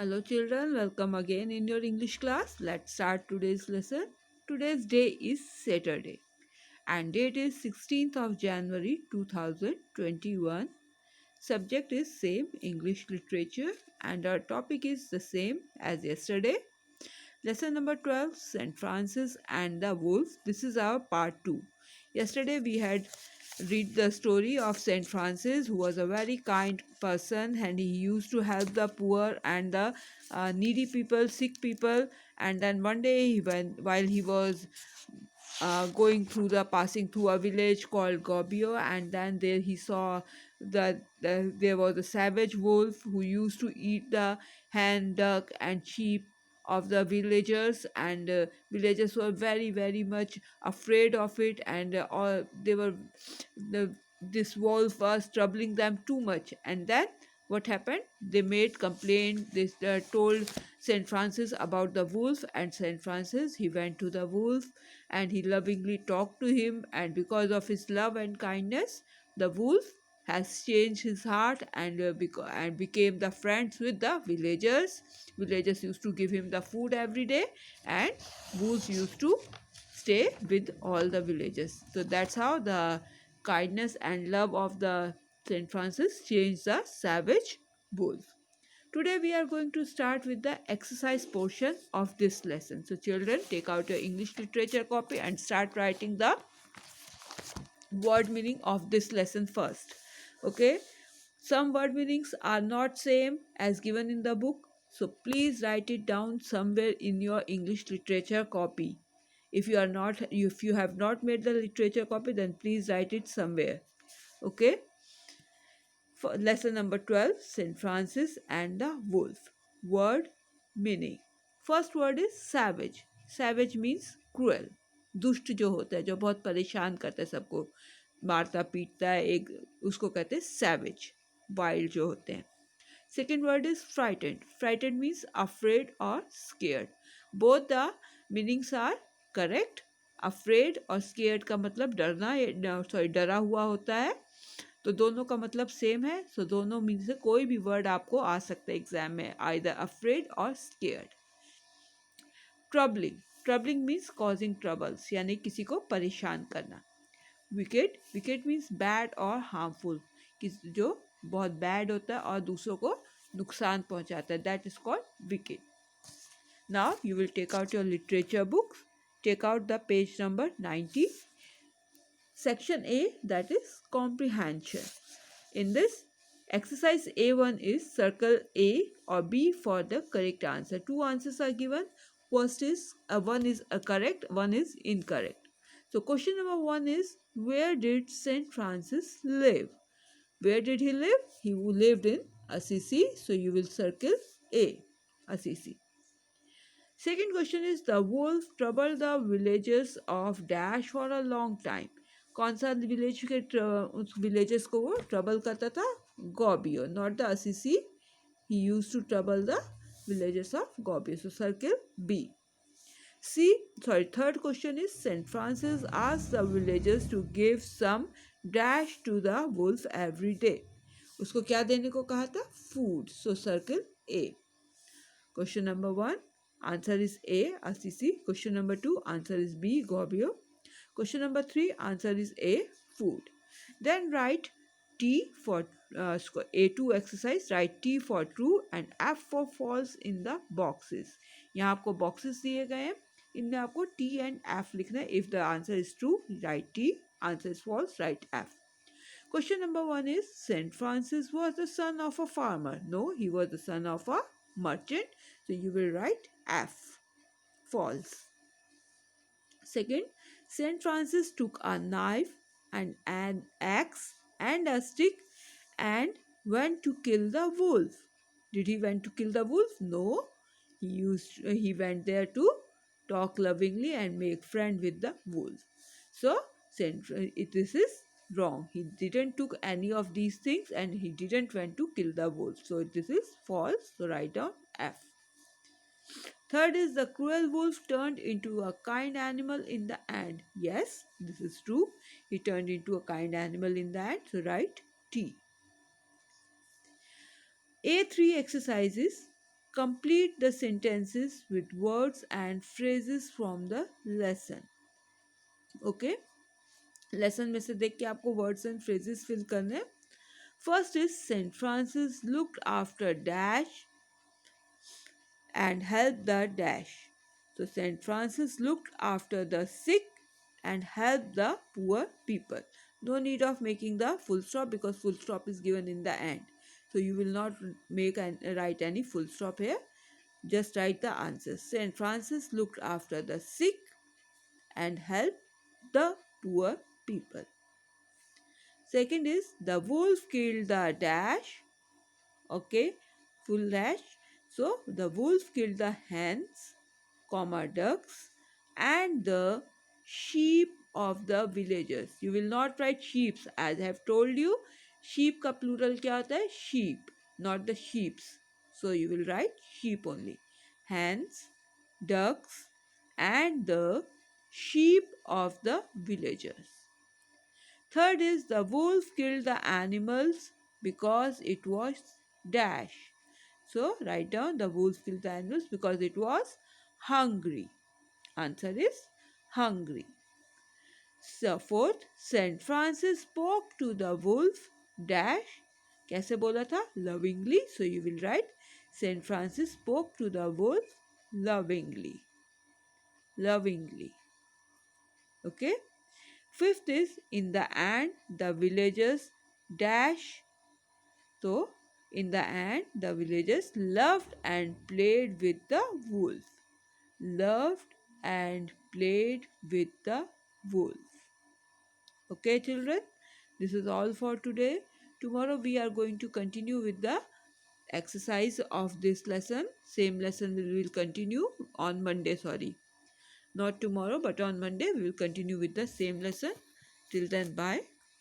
Hello children, welcome again in your English class. Let's start today's lesson. Today's day is Saturday and date is 16th of January 2021. Subject is same English literature and our topic is the same as yesterday. Lesson number 12, St. Francis and the Wolf. This is our part 2. Yesterday we had read the story of St. Francis, who was a very kind person and he used to help the poor and the needy people, sick people. And then one day, while he was going through passing through a village called Gobio, and then there he saw that there was a savage wolf who used to eat the hen, duck, and sheep of the villagers, and villagers were very much afraid of it, and all they were this wolf was troubling them too much. And then what happened, they made complaint, they told St. Francis about the wolf, and St. Francis, he went to the wolf and he lovingly talked to him, and because of his love and kindness, the wolf has changed his heart and became the friends with the villagers. Villagers used to give him the food every day, and wolves used to stay with all the villagers. So that's how the kindness and love of the Saint Francis changed the savage wolf. Today we are going to start with the exercise portion of this lesson. So children, take out your English literature copy and start writing the word meaning of this lesson first. Okay? Some word meanings are not same as given in the book. So please write it down somewhere in your English literature copy. If you have not made the literature copy, then please write it somewhere. Okay? For lesson number 12, St. Francis and the Wolf. Word meaning. First word is savage. Savage means cruel. दुष्ट जो होता है, जो बहुत परेशान करता है सबको, मारता पीटता है, एक उसको कहते हैं savage. Wild जो होते हैं. Second word is frightened. Frightened means afraid or scared. Both the meanings are correct. Afraid और scared का मतलब डरना, डरा हुआ होता है. तो दोनों का मतलब सेम है. सो दोनों मीन से कोई भी वर्ड आपको आ सकता है एग्जाम में, आइदर अफ्रेड और scared. Troubling. Troubling means causing troubles, यानी किसी को परेशान करना. विकेट. विकेट मीन्स बैड और हार्मफुल, जो बहुत बैड होता है और दूसरों को नुकसान पहुंचाता है, that is called wicked. Now you will take out your literature books. Take out the page number 90. Section A, that is comprehension. In this exercise A1 is circle A or B for the correct answer. Two answers are given. First is one is correct, one is incorrect. So question number 1 is, where did Saint Francis live? Where did he live? He lived in Assisi. So you will circle A, Assisi. Second question is, the wolf troubled the villages of dash for a long time. कौन सा village के उस villages को वो trouble करता था? Gobio, not the Assisi. He used to trouble the villages of Gobio. So circle B. Third question is, St. Francis asked the villagers to give some dash to the wolf every day. उसको क्या देने को कहा था? Food. So circle A. Question number 1, answer is A, Assisi. Question number 2, answer is B, Gobio. Question number 3, answer is A, food. Then write T for A2 exercise. Write T for true and F for false in the boxes. यहाँ आपको boxes दिए गए हैं, इनमें आपको T and F लिखना है. If the answer is true, write T. Answer is false, write F. Question number 1 is, St. Francis was the son of a farmer. No, he was the son of a merchant. So you will write F. False. Second, St. Francis took a knife and an axe and a stick and went to kill the wolf. Did he went to kill the wolf? No. He went there to talk lovingly and make friend with the wolf. So this is wrong. He didn't took any of these things and he didn't went to kill the wolf. So this is false. So write down F. Third is, the cruel wolf turned into a kind animal in the end. Yes, this is true. He turned into a kind animal in the end. So write T. A3 exercises. Complete the sentences with words and phrases from the lesson. Okay, lesson में से देख के आपको words and phrases fill करने हैं. First is Saint Francis looked after dash and helped the dash. So Saint Francis looked after the sick and helped the poor people. No need of making the full stop because full stop is given in the end. So you will not make and write any full stop here. Just write the answers. Saint Francis looked after the sick and helped the poor people. Second is the wolf killed the dash. Okay, full dash. So the wolf killed the hens, comma ducks, and the sheep of the villagers. You will not write sheeps as I have told you. Sheep का plural क्या होता है? Sheep, not the sheeps. So you will write sheep only. Hens, ducks, and the sheep of the villagers. Third is the wolf killed the animals because it was dash. So write down the wolf killed the animals because it was hungry. Answer is hungry. So fourth, Saint Francis spoke to the wolf dash. कैसे बोला था? Lovingly. So you will write Saint Francis spoke to the wolf lovingly. Lovingly. Okay. Fifth is in the end the villagers dash. So in the end the villagers loved and played with the wolf. Loved and played with the wolf. Okay children, this is all for today. Tomorrow we are going to continue with the exercise of this lesson. Same lesson we will continue on Monday, sorry. Not tomorrow but on Monday we will continue with the same lesson. Till then, bye.